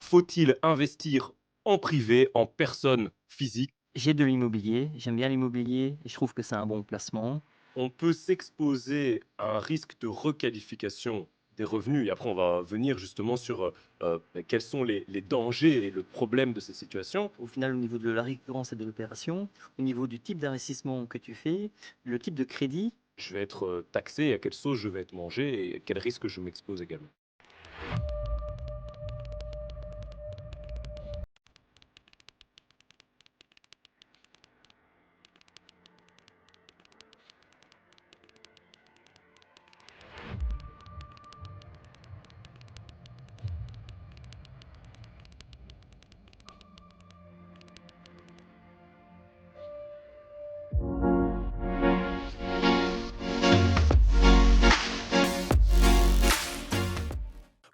Faut-il investir en privé, en personne physique? J'ai de l'immobilier, j'aime bien l'immobilier et je trouve que c'est un bon placement. On peut s'exposer à un risque de requalification des revenus et après on va venir justement sur, quels sont les dangers et le problème de ces situations. Au final, au niveau de la récurrence et de l'opération, au niveau du type d'investissement que tu fais, le type de crédit. Je vais être, taxé, à quelle sauce je vais être mangé et quel risque je m'expose également.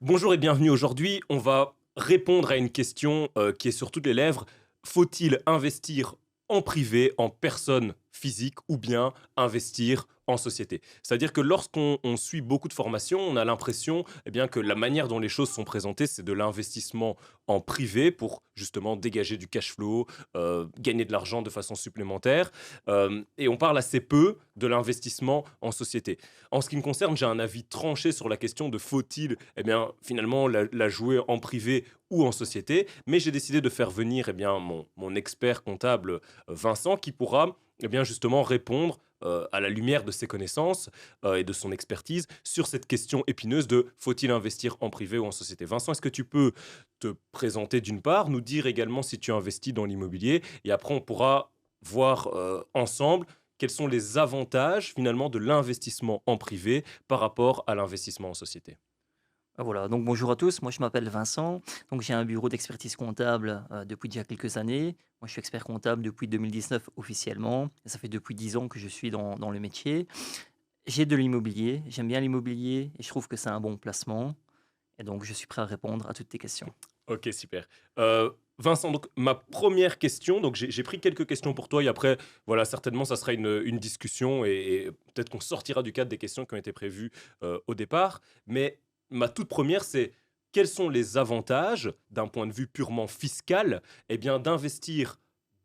Bonjour et bienvenue. Aujourd'hui, on va répondre à une question, qui est sur toutes les lèvres. Faut-il investir en privé, en personne physique ou bien investir en société? C'est-à-dire que lorsqu'on suit beaucoup de formations, on a l'impression, eh bien, que la manière dont les choses sont présentées, c'est de l'investissement en privé pour justement dégager du cash flow, gagner de l'argent de façon supplémentaire, et on parle assez peu de l'investissement en société. En ce qui me concerne, j'ai un avis tranché sur la question de faut-il, eh bien, finalement, la jouer en privé ou en société, mais j'ai décidé de faire venir, eh bien, mon expert comptable, Vincent, qui pourra, eh bien, justement répondre, à la lumière de ses connaissances, et de son expertise sur cette question épineuse de faut-il investir en privé ou en société? Vincent, est-ce que tu peux te présenter d'une part, nous dire également si tu investis dans l'immobilier et après on pourra voir, ensemble quels sont les avantages finalement de l'investissement en privé par rapport à l'investissement en société? Voilà, donc bonjour à tous, moi je m'appelle Vincent, donc j'ai un bureau d'expertise comptable depuis déjà quelques années. Moi je suis expert comptable depuis 2019 officiellement, et ça fait depuis 10 ans que je suis dans le métier. J'ai de l'immobilier, j'aime bien l'immobilier et je trouve que c'est un bon placement. Et donc je suis prêt à répondre à toutes tes questions. OK, super. Vincent, donc ma première question, donc j'ai pris quelques questions pour toi et après, voilà, certainement ça sera une discussion et peut-être qu'on sortira du cadre des questions qui ont été prévues, au départ. Mais ma toute première, c'est quels sont les avantages, d'un point de vue purement fiscal, eh bien, d'investir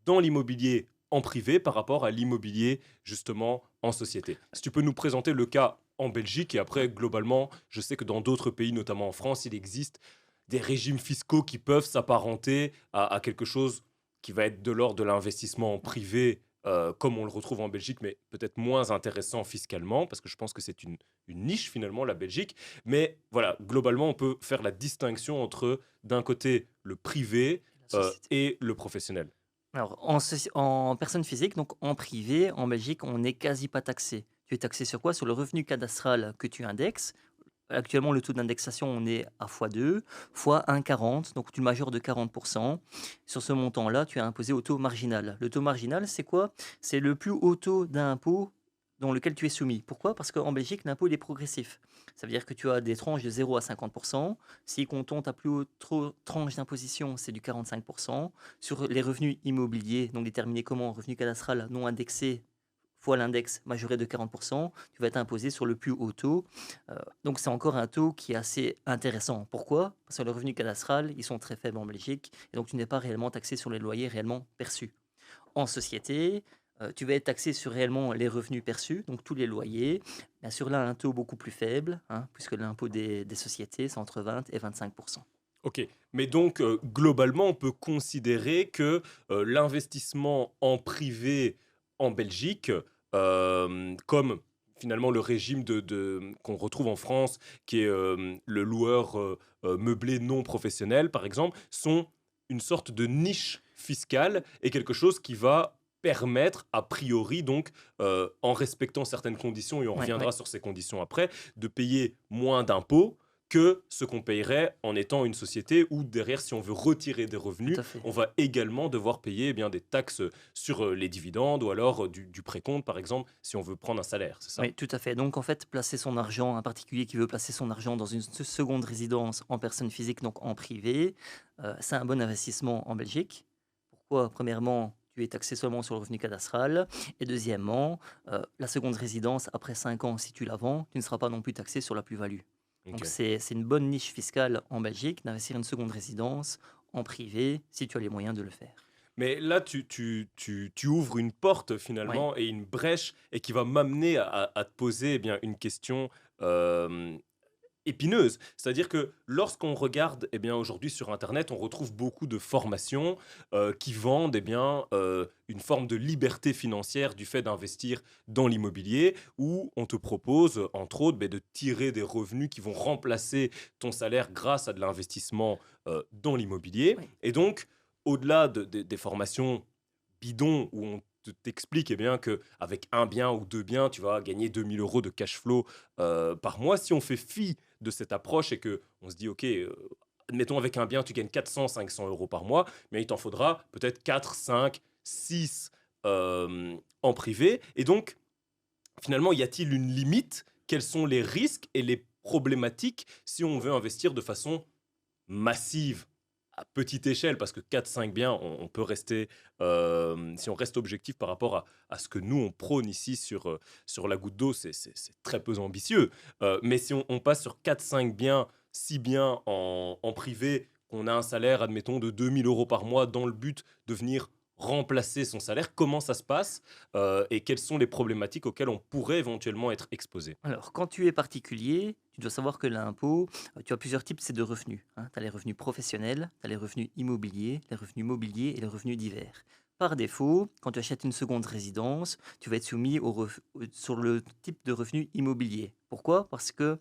dans l'immobilier en privé par rapport à l'immobilier, justement, en société? Si tu peux nous présenter le cas en Belgique et après globalement, je sais que dans d'autres pays, notamment en France, il existe des régimes fiscaux qui peuvent s'apparenter à quelque chose qui va être de l'ordre de l'investissement en privé, comme on le retrouve en Belgique, mais peut-être moins intéressant fiscalement, parce que je pense que c'est une niche finalement, la Belgique. Mais voilà, globalement, on peut faire la distinction entre, d'un côté, le privé, La société. et le professionnel. Alors, en personne physique, donc en privé, en Belgique, on n'est quasi pas taxé. Tu es taxé sur quoi? Sur le revenu cadastral que tu indexes. Actuellement, le taux d'indexation, on est à x2, fois 1,40, donc tu majeures de 40%. Sur ce montant-là, tu es imposé au taux marginal. Le taux marginal, c'est quoi? C'est le plus haut taux d'impôt dans lequel tu es soumis. Pourquoi? Parce qu'en Belgique, l'impôt il est progressif. Ça veut dire que tu as des tranches de 0 à 50%. Si comptons ta plus haute tranche d'imposition, c'est du 45%. Sur les revenus immobiliers, donc déterminés comment? Revenu cadastral non indexé fois l'index majoré de 40%, tu vas être imposé sur le plus haut taux. Donc c'est encore un taux qui est assez intéressant. Pourquoi? Parce que les revenus cadastrales, ils sont très faibles en Belgique, et donc tu n'es pas réellement taxé sur les loyers réellement perçus. En société, tu vas être taxé sur réellement les revenus perçus, donc tous les loyers. Bien sûr, là, un taux beaucoup plus faible, hein, puisque l'impôt des sociétés, c'est entre 20 et 25%. OK. Mais donc, globalement, on peut considérer que, l'investissement en privé en Belgique, comme finalement le régime qu'on retrouve en France, qui est, le loueur, meublé non professionnel, par exemple, sont une sorte de niche fiscale et quelque chose qui va permettre, a priori donc, en respectant certaines conditions et on Ouais, reviendra ouais, sur ces conditions après, de payer moins d'impôts que ce qu'on payerait en étant une société où derrière, si on veut retirer des tout revenus, à fait. on va également devoir payer, eh bien, des taxes sur, les dividendes ou alors, du précompte, par exemple, si on veut prendre un salaire, c'est ça? Oui, tout à fait. Donc, en fait, placer son argent, un particulier qui veut placer son argent dans une seconde résidence en personne physique, donc en privé, c'est un bon investissement en Belgique. Pourquoi? Premièrement, tu es taxé seulement sur le revenu cadastral. Et deuxièmement, la seconde résidence, après 5 ans, si tu la vends, tu ne seras pas non plus taxé sur la plus-value. Donc Ok. c'est une bonne niche fiscale en Belgique d'investir une seconde résidence en privé si tu as les moyens de le faire. Mais là, tu ouvres une porte Oui, finalement et une brèche et qui va m'amener à te poser une question euh, épineuse. C'est-à-dire que lorsqu'on regarde aujourd'hui sur Internet, on retrouve beaucoup de formations qui vendent une forme de liberté financière du fait d'investir dans l'immobilier, où on te propose, entre autres, de tirer des revenus qui vont remplacer ton salaire grâce à de l'investissement dans l'immobilier. oui. Et donc, au-delà des formations bidons où on t'explique que avec un bien ou deux biens, tu vas gagner 2 000 € de cash flow par mois. Si on fait fi de cette approche et que on se dit, OK, admettons avec un bien, tu gagnes 400, 500 € par mois, mais il t'en faudra peut-être 4, 5, 6 en privé. Et donc, finalement, y a-t-il une limite? Quels sont les risques et les problématiques si on veut investir de façon massive à petite échelle, parce que 4-5 biens, on peut rester, si on reste objectif par rapport à ce que nous, on prône ici sur la goutte d'eau, c'est très peu ambitieux. Mais si on passe sur 4-5 biens, 6 biens en privé, qu'on a un salaire, admettons, de 2 000 € par mois dans le but de venir remplacer son salaire, comment ça se passe et quelles sont les problématiques auxquelles on pourrait éventuellement être exposé? Alors, quand tu es particulier, tu dois savoir que l'impôt, tu as plusieurs types c'est de revenus, hein. Tu as les revenus professionnels, tu as les revenus immobiliers, les revenus mobiliers et les revenus divers. Par défaut, quand tu achètes une seconde résidence, tu vas être soumis sur le type de revenu immobilier. Pourquoi? Parce que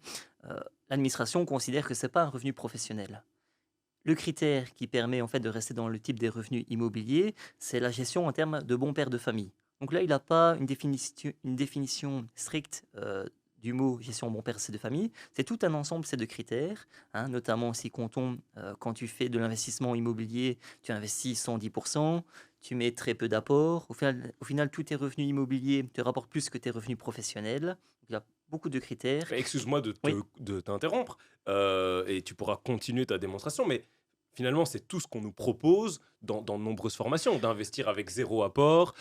l'administration considère que ce n'est pas un revenu professionnel. Le critère qui permet en fait de rester dans le type des revenus immobiliers, c'est la gestion en termes de bon père de famille. Donc là, il n'a pas une définition stricte du mot gestion bon père de famille. C'est tout un ensemble c'est de critères, hein, notamment si comptons quand tu fais de l'investissement immobilier, tu investis 110%, tu mets très peu d'apport. Au final, tous tes revenus immobiliers te rapportent plus que tes revenus professionnels. Il y a beaucoup de critères. Excuse-moi Oui, de t'interrompre, et tu pourras continuer ta démonstration, mais finalement, c'est tout ce qu'on nous propose dans de nombreuses formations, d'investir avec zéro apport,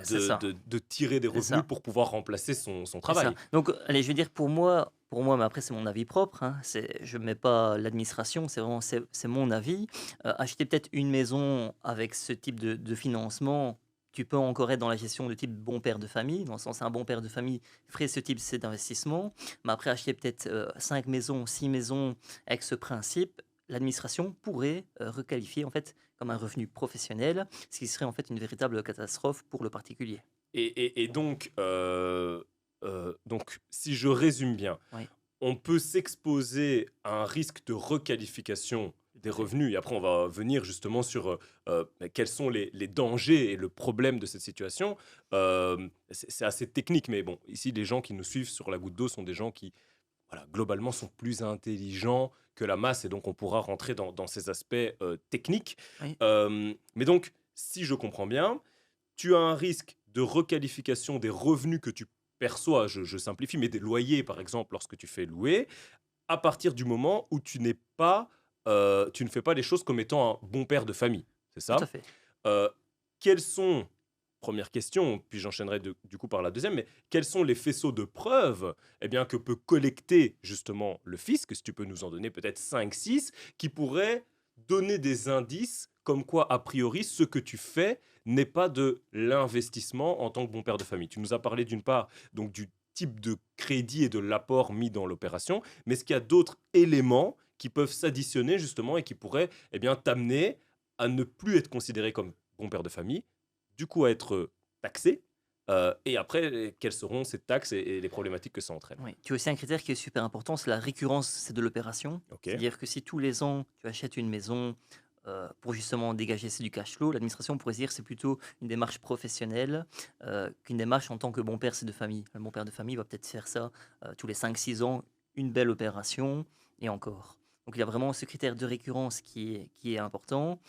c'est ça. de tirer des C'est revenus ça. pour pouvoir remplacer son C'est ça. travail. Donc, allez, je veux dire pour moi, mais après c'est mon avis propre, hein, je ne mets pas l'administration, c'est mon avis. Acheter peut-être une maison avec ce type de financement, tu peux encore être dans la gestion de type bon père de famille, dans le sens un bon père de famille ferait ce type d'investissement. Mais après acheter peut-être 5 maisons, 6 maisons avec ce principe, l'administration pourrait requalifier en fait comme un revenu professionnel, ce qui serait en fait une véritable catastrophe pour le particulier. Et donc, si je résume bien, Oui, on peut s'exposer à un risque de requalification des tout à fait. revenus. Et après, on va venir justement sur quels sont les dangers et le problème de cette situation. C'est assez technique, mais bon, ici, les gens qui nous suivent sur la goutte d'eau sont des gens qui, voilà, globalement, sont plus intelligents que la masse, et donc on pourra rentrer dans ces aspects techniques. Oui. Mais donc, si je comprends bien, tu as un risque de requalification des revenus que tu perçois, je simplifie, mais des loyers, par exemple, lorsque tu fais louer, à partir du moment où tu ne fais pas les choses comme étant un bon père de famille. C'est Tout à ça? fait. Euh, Quels sont, première question, puis j'enchaînerai du coup par la deuxième, mais quels sont les faisceaux de preuves que peut collecter justement le fisc, si tu peux nous en donner peut-être 5, 6, qui pourraient donner des indices comme quoi, a priori, ce que tu fais n'est pas de l'investissement en tant que bon père de famille. Tu nous as parlé d'une part donc du type de crédit et de l'apport mis dans l'opération, mais est-ce qu'il y a d'autres éléments qui peuvent s'additionner justement et qui pourraient t'amener à ne plus être considéré comme bon père de famille, du coup à être taxé, et après, quelles seront ces taxes et les problématiques que ça entraîne? Oui. Tu as aussi un critère qui est super important, c'est la récurrence de l'opération. Ok. C'est-à-dire que si tous les ans, tu achètes une maison pour justement dégager c'est du cash flow, l'administration pourrait se dire que c'est plutôt une démarche professionnelle qu'une démarche en tant que bon père c'est de famille. Le bon père de famille va peut-être faire ça tous les 5 6 ans, une belle opération et encore. Donc il y a vraiment ce critère de récurrence qui est important.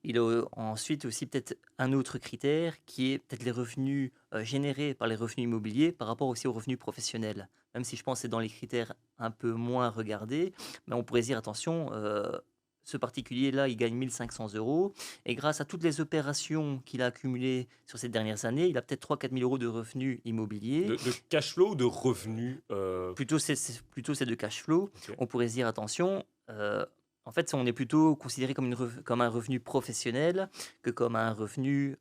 Il y a ensuite aussi peut-être un autre critère qui est peut-être les revenus générés par les revenus immobiliers par rapport aussi aux revenus professionnels. Même si je pense que c'est dans les critères un peu moins regardés, mais on pourrait dire attention, ce particulier-là, il gagne 1 500 € et grâce à toutes les opérations qu'il a accumulées sur ces dernières années, il a peut-être 3 000 à 4 000 € de revenus immobiliers. De cash flow ou de revenus Plutôt c'est de cash flow. ok. On pourrait se dire attention, en fait, on est plutôt considéré comme un revenu professionnel que comme un revenu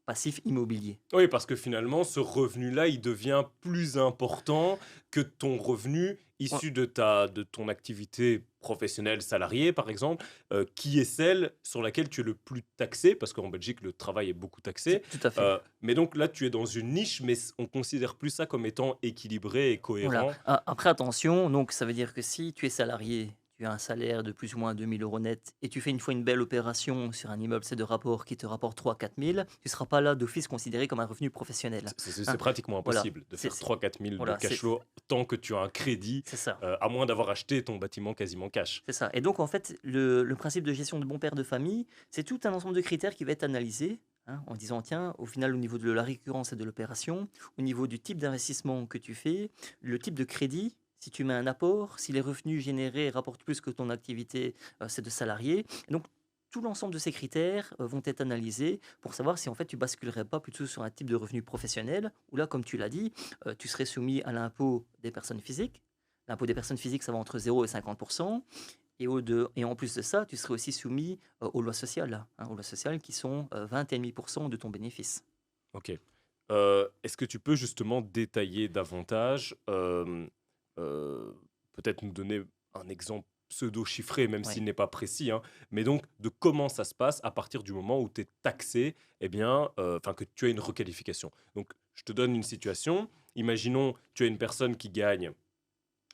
passif immobilier. Oui, parce que finalement, ce revenu-là, il devient plus important que ton revenu Ouais, issu de ton activité professionnelle salariée, par exemple, qui est celle sur laquelle tu es le plus taxé, parce qu'en Belgique, le travail est beaucoup taxé. tout à fait. Mais donc là, tu es dans une niche, mais on considère plus ça comme étant équilibré et Voilà. cohérent. Après, attention, donc ça veut dire que si tu es salarié, tu as un salaire de plus ou moins 2 000 € net et tu fais une fois une belle opération sur un immeuble, c'est de rapport qui te rapporte 3 000 à 4 000, tu ne seras pas là d'office considéré comme un revenu professionnel. C'est Hein. pratiquement Voilà, impossible de c'est faire c'est- 3 000 à 4 000 de voilà, cash flow tant que tu as un crédit, c'est ça. à moins d'avoir acheté ton bâtiment quasiment cash. C'est ça. Et donc, en fait, le principe de gestion de bon père de famille, c'est tout un ensemble de critères qui va être analysé, hein, en disant, tiens, au final, au niveau de la récurrence et de l'opération, au niveau du type d'investissement que tu fais, le type de crédit, si tu mets un apport, si les revenus générés rapportent plus que ton activité, c'est de salarié. Et donc, tout l'ensemble de ces critères vont être analysés pour savoir si en fait tu basculerais pas plutôt sur un type de revenu professionnel, où là, comme tu l'as dit, tu serais soumis à l'impôt des personnes physiques. L'impôt des personnes physiques, ça va entre 0 et 50%. Et en plus de ça, tu serais aussi soumis aux lois sociales, hein, aux lois sociales qui sont 20,5% de ton bénéfice. Ok. Est-ce que tu peux justement détailler davantage, peut-être nous donner un exemple pseudo-chiffré, même Ouais. s'il n'est pas précis, hein, mais donc de comment ça se passe à partir du moment où tu es taxé, eh bien, enfin que tu as une requalification. Donc, je te donne une situation. Imaginons, tu as une personne qui gagne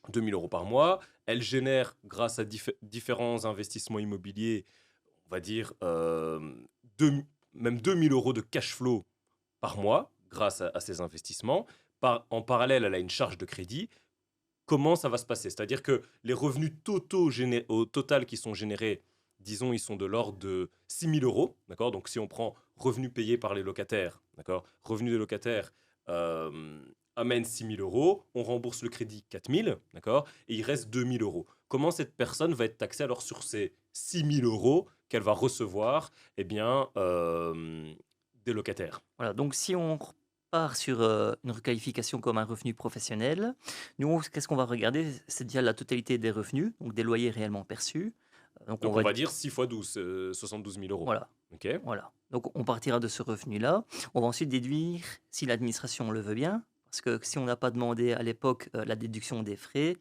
2 000 € par mois. Elle génère, grâce à différents investissements immobiliers, on va dire, même 2 000 € de cash flow par mois grâce à ces investissements. En parallèle, elle a une charge de crédit. Comment ça va se passer? C'est-à-dire que les revenus totaux au total qui sont générés, disons, ils sont de l'ordre de 6 000 €. D'accord. Donc, si on prend revenus payés par les locataires, d'accord, revenus des locataires euh, amène 6 000 €, on rembourse le crédit 4 000, d'accord, et il reste 2 000 €. Comment cette personne va être taxée alors sur ces 6 000 € qu'elle va recevoir, eh bien, des locataires? Voilà, donc si on repart sur une requalification comme un revenu professionnel, nous, qu'est-ce qu'on va regarder? C'est déjà la totalité des revenus, donc des loyers réellement perçus. Donc on Donc, on va, va dire 6 fois 12, 72 000 €. voilà, Ok. voilà. Donc on partira de ce revenu-là. On va ensuite déduire, si l'administration le veut bien, parce que si on n'a pas demandé à l'époque la déduction des frais,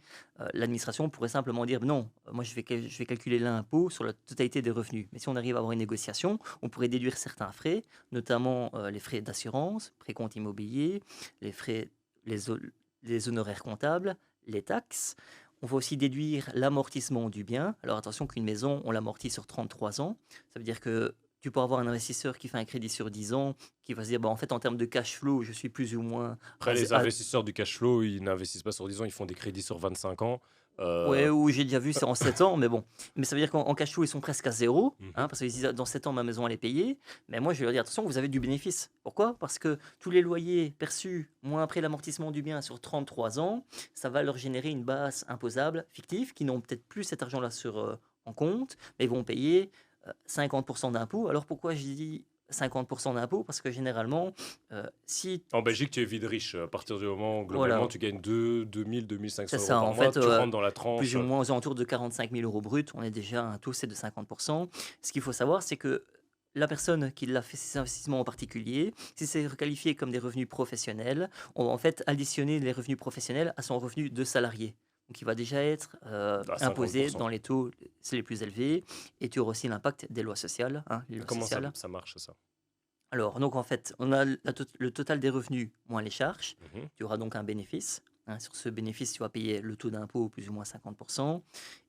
l'administration pourrait simplement dire non, moi je vais calculer l'impôt sur la totalité des revenus. Mais si on arrive à avoir une négociation, on pourrait déduire certains frais, notamment les frais d'assurance, précompte immobilier, les frais, les, ho- les honoraires comptables, les taxes. On va aussi déduire l'amortissement du bien. Alors attention qu'une maison, on l'amortit sur 33 ans. Ça veut dire que tu peux avoir un investisseur qui fait un crédit sur 10 ans, qui va se dire, bah, en fait, en termes de cash flow, je suis plus ou moins Après, à, les à- investisseurs du cash flow, ils n'investissent pas sur 10 ans, ils font des crédits sur 25 ans. ouais, Euh, ou j'ai déjà vu, c'est en 7 ans, mais bon. Mais ça veut dire qu'en cash flow, ils sont presque à zéro, mhm. hein, parce qu'ils disent, dans 7 ans, ma maison, elle est payée. Mais moi, je vais leur dire, attention, vous avez du bénéfice. Pourquoi? Parce que tous les loyers perçus, moins après l'amortissement du bien sur 33 ans, ça va leur générer une base imposable fictive, qui n'ont peut-être plus cet argent-là en compte, mais ils vont payer 50% d'impôts. Alors pourquoi je dis 50% d'impôts? Parce que généralement, si... En Belgique, tu es vide riche. À partir du moment où, globalement, Voilà, tu gagnes 2 000, 2 500 c'est euros ça. par En mois, fait, tu rentres dans la plus tranche. ou moins aux alentours de 45 000 € brut, on est déjà à un taux, c'est de 50%. Ce qu'il faut savoir, c'est que la personne qui l'a fait ces investissements en particulier, si c'est requalifié comme des revenus professionnels, on va en fait additionner les revenus professionnels à son revenu de salarié. Donc il va déjà être À imposé 50%. dans les taux c'est les plus élevés, et tu auras aussi l'impact des lois sociales, hein, les lois Comment sociales. ça marche, ça? Alors, donc en fait, on a le total des revenus moins les charges. Mhm. Tu auras donc un bénéfice. Hein. Sur ce bénéfice, tu vas payer le taux d'impôt plus ou moins 50%.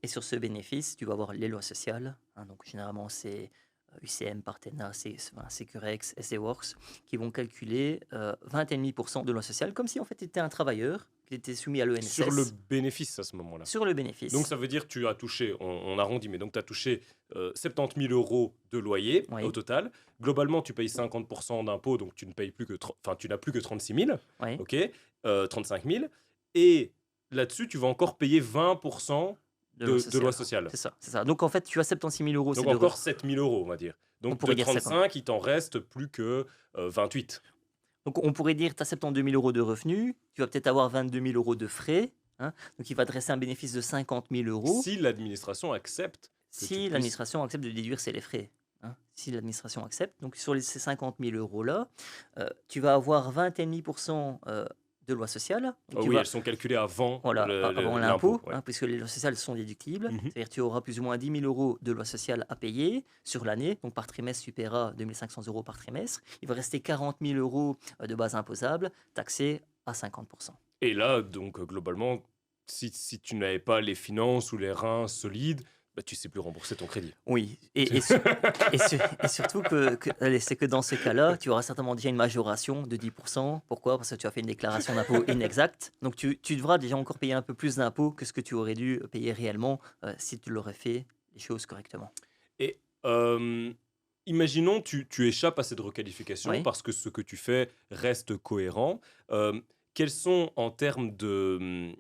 Et sur ce bénéfice, tu vas avoir les lois sociales. Hein. Donc généralement, c'est UCM, Partena, Securex, SEWorks, qui vont calculer 20,5% de lois sociales, comme si en fait tu étais un travailleur, qui était soumis à Sur le l'ENSS, bénéfice à ce moment-là. sur le Donc, bénéfice. ça veut dire que tu as touché, on arrondit, mais donc tu as touché 70 000 € de loyer au Oui, total. Globalement, tu payes 50% d'impôts, donc tu ne payes plus que, enfin, tu n'as plus que 36 000, oui, ok, 35 000. Et là-dessus, tu vas encore payer 20% de loi de loi sociale. sociale. C'est ça. Donc en fait, tu as 76 000 euros, Donc c'est de encore 7 000 euros, on va dire. on Donc de pourrait dire ça. 35, il t'en reste plus que 28. Donc on pourrait dire tu as 72 000 euros de revenus, tu vas peut-être avoir 22 000 euros de frais, hein, donc il va te rester un bénéfice de 50 000 euros Si l'administration accepte que tu si puisses... l'administration accepte de déduire ses les frais. Hein. Si l'administration accepte, donc sur ces 50 000 euros-là, tu vas avoir 21,5% de loi sociale. Donc Ah tu oui, vas, elles sont calculées avant voilà, avant l'impôt. l'impôt, Ouais. hein, puisque les lois sociales sont déductibles. Mhm. C'est-à-dire que tu auras plus ou moins 10 000 euros de loi sociale à payer sur l'année. Donc par trimestre, tu paieras 2 500 euros par trimestre. Il va rester 40 000 euros de base imposable, taxé à 50%. Et là, donc globalement, si tu n'avais pas les finances ou les reins solides, bah, tu sais plus rembourser ton crédit. Oui, et surtout allez, c'est que dans ce cas-là, tu auras certainement déjà une majoration de 10%. Pourquoi? Parce que tu as fait une déclaration d'impôt inexacte. Donc tu devras déjà encore payer un peu plus d'impôts que ce que tu aurais dû payer réellement si tu l'aurais fait les choses correctement. Et imaginons tu échappes à cette requalification Oui. parce que ce que tu fais reste cohérent. Quels sont en termes de,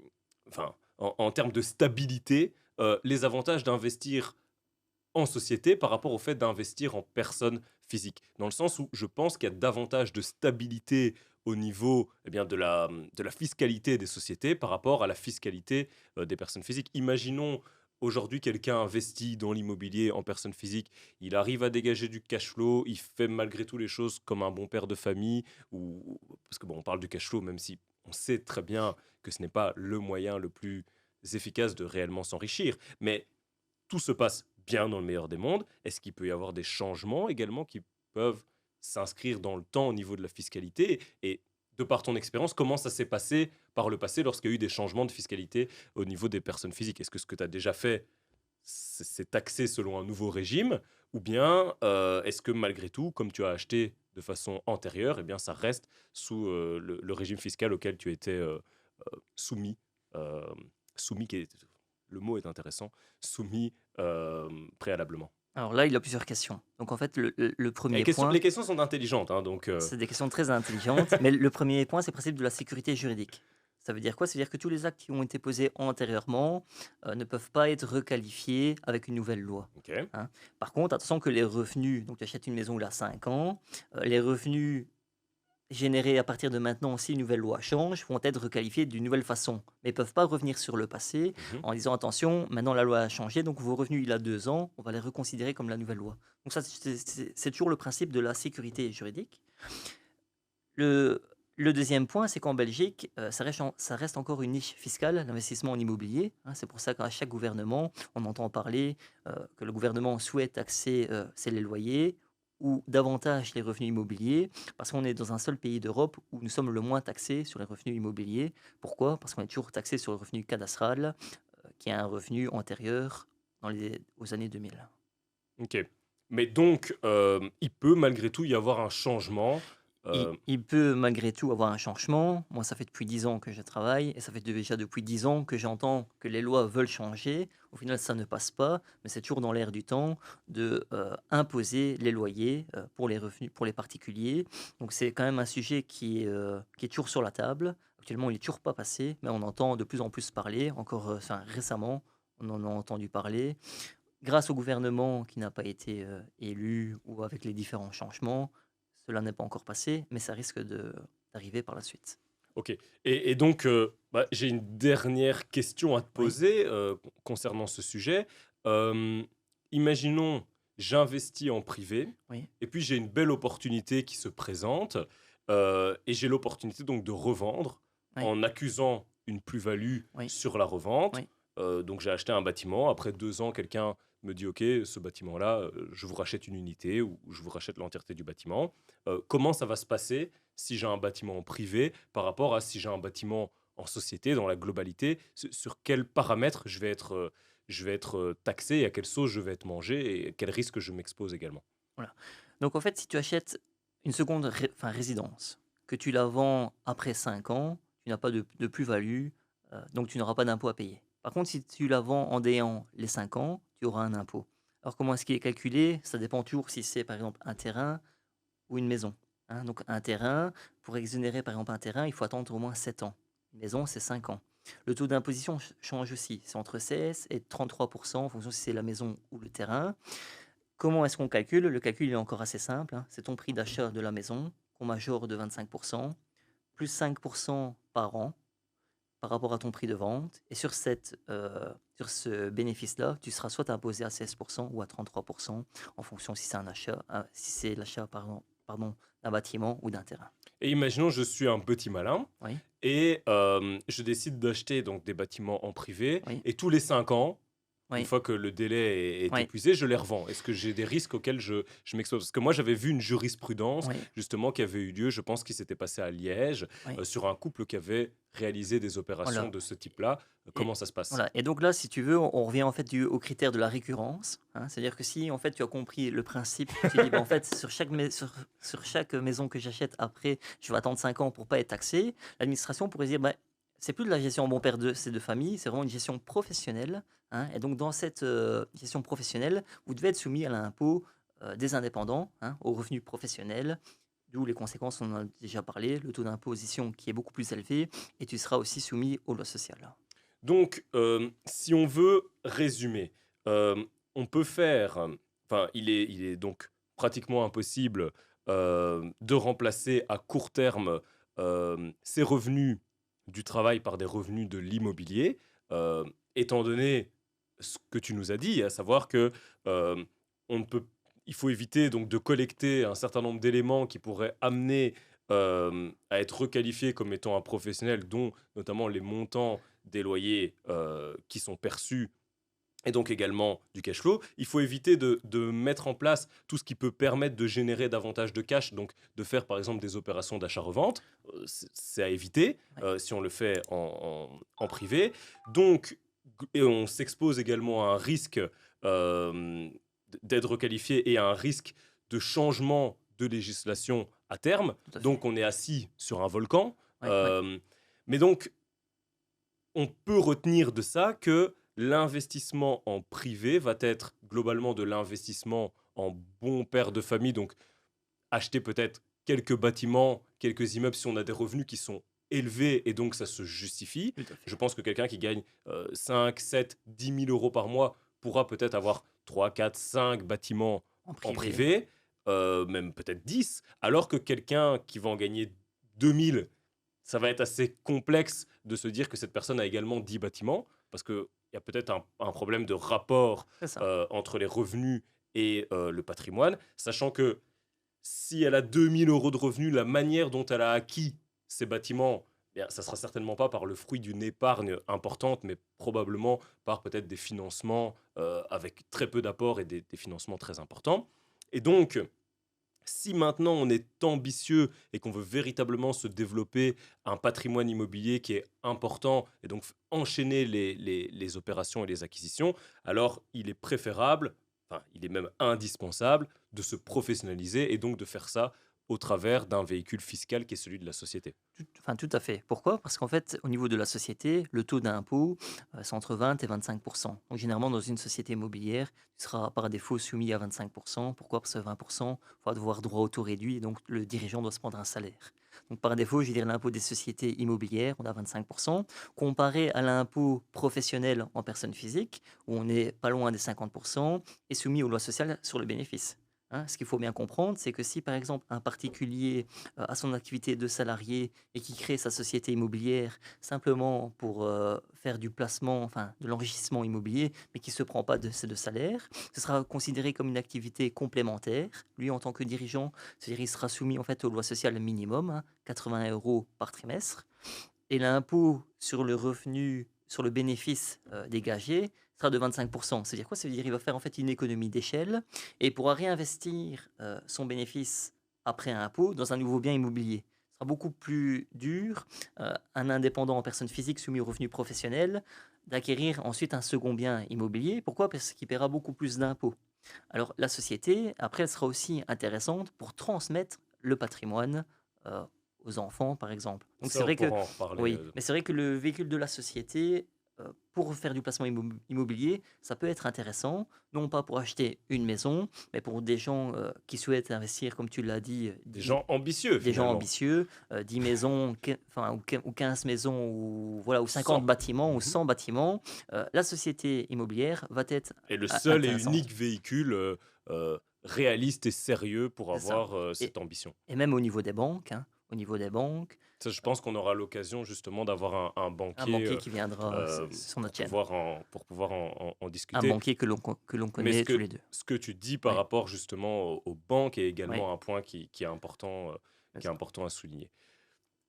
enfin, en termes de stabilité, les avantages d'investir en société par rapport au fait d'investir en personne physique? Dans le sens où je pense qu'il y a davantage de stabilité au niveau de la fiscalité des sociétés par rapport à la fiscalité des personnes physiques. Imaginons aujourd'hui quelqu'un investit dans l'immobilier en personne physique, il arrive à dégager du cash flow, il fait malgré tout les choses comme un bon père de famille, parce que bon, on parle du cash flow même si on sait très bien que ce n'est pas le moyen le plus efficace de réellement s'enrichir, mais tout se passe bien dans le meilleur des mondes. Est-ce qu'il peut y avoir des changements également qui peuvent s'inscrire dans le temps au niveau de la fiscalité? Et de par ton expérience, comment ça s'est passé par le passé lorsqu'il y a eu des changements de fiscalité au niveau des personnes physiques? Est-ce que ce que tu as déjà fait, c'est taxé selon un nouveau régime? Ou bien est-ce que malgré tout, comme tu as acheté de façon antérieure, eh bien, ça reste sous le régime fiscal auquel tu étais soumis euh, soumis, le mot est intéressant, soumis préalablement. Alors là, il y a plusieurs questions. Donc en fait, le premier point, Les questions sont intelligentes, hein, donc c'est des questions très intelligentes, mais le premier point, c'est le principe de la sécurité juridique. Ça veut dire quoi? Ça veut dire que tous les actes qui ont été posés antérieurement ne peuvent pas être requalifiés avec une nouvelle loi. ok. Hein. Par contre, attention que les revenus, donc tu achètes une maison il y a 5 ans, les revenus générés à partir de maintenant, si une nouvelle loi change, vont être requalifiés d'une nouvelle façon, mais ne peuvent pas revenir sur le passé Mhm. en disant attention, maintenant la loi a changé, donc vos revenus il y a 2 ans, on va les reconsidérer comme la nouvelle loi. Donc ça, c'est toujours le principe de la sécurité juridique. Le, le deuxième point, c'est qu'en Belgique, ça reste encore une niche fiscale, l'investissement en immobilier. Hein. C'est pour ça qu'à chaque gouvernement, on entend parler que le gouvernement souhaite taxer c'est les loyers ou davantage les revenus immobiliers, parce qu'on est dans un seul pays d'Europe où nous sommes le moins taxés sur les revenus immobiliers. Pourquoi? Parce qu'on est toujours taxé sur le revenu cadastral, qui est un revenu antérieur aux années 2000. Ok. Mais donc, il peut malgré tout y avoir un changement. Il peut malgré tout avoir un changement. Moi, ça fait depuis 10 ans que je travaille et ça fait déjà depuis 10 ans que j'entends que les lois veulent changer. Au final, ça ne passe pas, mais c'est toujours dans l'air du temps de imposer les loyers pour les revenus, pour les particuliers. Donc, c'est quand même un sujet qui est toujours sur la table. Actuellement, il n'est toujours pas passé, mais on entend de plus en plus parler. Encore récemment, on en a entendu parler. Grâce au gouvernement qui n'a pas été élu ou avec les différents changements, cela n'est pas encore passé, mais ça risque d'arriver par la suite. Ok. Et donc, j'ai une dernière question à te Oui, poser concernant ce sujet. Imaginons, j'investis en privé, oui, et puis j'ai une belle opportunité qui se présente, et j'ai l'opportunité donc de revendre oui, en accusant une plus-value oui, sur la revente. oui. Donc j'ai acheté un bâtiment, après 2 ans, quelqu'un me dit, ok, ce bâtiment-là, je vous rachète une unité ou je vous rachète l'entièreté du bâtiment. Comment ça va se passer si j'ai un bâtiment en privé par rapport à si j'ai un bâtiment en société, dans la globalité? Sur quels paramètres je vais être taxé et à quelle sauce je vais être mangé et quels risques je m'expose également? Voilà. Donc en fait, si tu achètes une seconde résidence, que tu la vends après 5 ans, tu n'as pas de plus-value, donc tu n'auras pas d'impôt à payer. Par contre, si tu la vends en déant les 5 ans, tu auras un impôt. Alors comment est-ce qu'il est calculé? Ça dépend toujours si c'est par exemple un terrain ou une maison. Hein. Donc un terrain, pour exonérer par exemple un terrain, il faut attendre au moins 7 ans. Une maison, c'est 5 ans. Le taux d'imposition change aussi. C'est entre 16 et 33% en fonction si c'est la maison ou le terrain. Comment est-ce qu'on calcule? Le calcul est encore assez simple, hein. C'est ton prix d'achat de la maison qu'on majore de 25%, plus 5% par an par rapport à ton prix de vente. Et sur ce bénéfice-là, tu seras soit imposé à 16% ou à 33% en fonction si c'est un achat, si c'est l'achat pardon, d'un bâtiment ou d'un terrain. Et imaginons, je suis un petit malin Oui, et je décide d'acheter donc des bâtiments en privé oui, et tous les 5 ans, une oui, fois que le délai est oui, épuisé, je les revends. Est-ce que j'ai des risques auxquels je m'expose? Parce que moi, j'avais vu une jurisprudence, oui, justement, qui avait eu lieu, je pense, qui s'était passé à Liège, oui. sur un couple qui avait réalisé des opérations Voilà. de ce type-là. Et, Comment ça se passe? voilà. Et donc là, si tu veux, on revient en fait au critère de la récurrence, hein. C'est-à-dire que si en fait tu as compris le principe, tu dis bah, en fait sur chaque maison que j'achète après, je vais attendre 5 ans pour pas être taxé, l'administration pourrait se dire bah, c'est plus de la gestion bon père de ces deux familles, c'est vraiment une gestion professionnelle, hein. Et donc dans cette gestion professionnelle, vous devez être soumis à l'impôt des indépendants, hein, aux revenus professionnels. D'où les conséquences, on en a déjà parlé, le taux d'imposition qui est beaucoup plus élevé, et tu seras aussi soumis aux lois sociales. Donc, si on veut résumer, on peut faire, enfin, il est donc pratiquement impossible de remplacer à court terme ces revenus du travail par des revenus de l'immobilier, étant donné ce que tu nous as dit, à savoir que euh, on ne peut, il faut éviter donc de collecter un certain nombre d'éléments qui pourraient amener à être requalifié comme étant un professionnel, dont notamment les montants des loyers qui sont perçus et donc également du cash flow. Il faut éviter de mettre en place tout ce qui peut permettre de générer davantage de cash, donc de faire par exemple des opérations d'achat-revente. C'est à éviter Ouais, si on le fait en privé. Donc, et on s'expose également à un risque d'être requalifié et à un risque de changement de législation à terme. tout à fait. Donc on est assis sur un volcan. Ouais, ouais, Euh, mais donc on peut retenir de ça que l'investissement en privé va être globalement de l'investissement en bon père de famille, donc acheter peut-être quelques bâtiments, quelques immeubles si on a des revenus qui sont élevés et donc ça se justifie. tout à fait. Je pense que quelqu'un qui gagne 5, 7, 10 000 euros par mois pourra peut-être avoir 3, 4, 5 bâtiments En en privé, privé, même peut-être 10, alors que quelqu'un qui va en gagner 2000, ça va être assez complexe de se dire que cette personne a également 10 bâtiments, parce qu'il y a peut-être un problème de rapport c'est ça. entre les revenus et le patrimoine, sachant que si elle a 2000 euros de revenus, la manière dont elle a acquis ces bâtiments, eh bien, ça sera certainement pas par le fruit d'une épargne importante, mais probablement par peut-être des financements avec très peu d'apports et des financements très importants. Et donc, si maintenant on est ambitieux et qu'on veut véritablement se développer un patrimoine immobilier qui est important et donc enchaîner les opérations et les acquisitions, alors il est préférable, enfin il est même indispensable de se professionnaliser et donc de faire ça au travers d'un véhicule fiscal qui est celui de la société. Enfin, tout à fait. Pourquoi? Parce qu'en fait, au niveau de la société, le taux d'impôt, c'est entre 20 et 25%. Donc, généralement, dans une société immobilière, tu seras par défaut soumis à 25%. Pourquoi? Parce que 20%, va devoir droit au taux réduit, et donc le dirigeant doit se prendre un salaire. Donc, par défaut, je veux dire, l'impôt des sociétés immobilières, on a 25%, comparé à l'impôt professionnel en personne physique, où on est pas loin des 50%, et soumis aux lois sociales sur le bénéfice. Hein, ce qu'il faut bien comprendre, c'est que si, par exemple, un particulier a son activité de salarié et qui crée sa société immobilière simplement pour faire du placement, enfin de l'enrichissement immobilier, mais qui ne se prend pas de salaire, ce sera considéré comme une activité complémentaire. Lui, en tant que dirigeant, c'est-à-dire il sera soumis en fait aux lois sociales minimum, hein, 80 euros par trimestre, et l'impôt sur le revenu, sur le bénéfice dégagé sera de 25%. C'est-à-dire quoi? Ça veut dire qu'il va faire en fait une économie d'échelle et pourra réinvestir son bénéfice après impôt dans un nouveau bien immobilier. Ce sera beaucoup plus dur, un indépendant en personne physique soumis au revenu professionnel, d'acquérir ensuite un second bien immobilier. Pourquoi? Parce qu'il paiera beaucoup plus d'impôts. Alors la société, après, elle sera aussi intéressante pour transmettre le patrimoine aux enfants, par exemple. Donc Ça, c'est on vrai que, pourra en reparler. oui, mais c'est vrai que le véhicule de la société pour faire du placement immobilier, ça peut être intéressant, non pas pour acheter une maison, mais pour des gens qui souhaitent investir, comme tu l'as dit, Des gens ambitieux, des gens finalement. ambitieux, 10 maisons, enfin, ou 15 maisons, ou, voilà, ou 50 100. bâtiments, ou Mhm. 100 bâtiments, la société immobilière va être Et le seul et intéressante. unique véhicule réaliste et sérieux pour C'est ça. avoir cette ambition. Et même au niveau des banques, hein, au niveau des banques, Ça, je pense qu'on aura l'occasion justement d'avoir un un banquier banquier qui viendra sur pour notre chaîne. pouvoir en Un discuter. banquier que l'on Mais connaît tous les deux. ce que tu dis par Oui, rapport justement aux banques est oui, également un point qui est important, c'est qui est ça. important à souligner.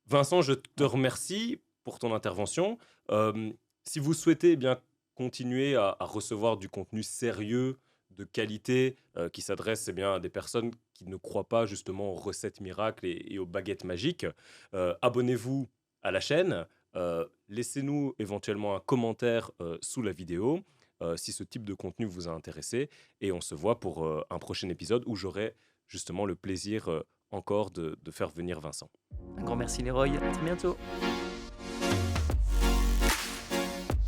Vincent, je te Oui, remercie pour ton intervention. Euh, Si vous souhaitez eh bien continuer à recevoir du contenu sérieux, de qualité, qui s'adresse eh bien à des personnes qui ne croient pas justement aux recettes miracles et aux baguettes magiques, abonnez-vous à la chaîne. Laissez-nous éventuellement un commentaire sous la vidéo si ce type de contenu vous a intéressé. Et on se voit pour un prochain épisode où j'aurai justement le plaisir encore de faire venir Vincent. un grand merci Leroy, à très bientôt.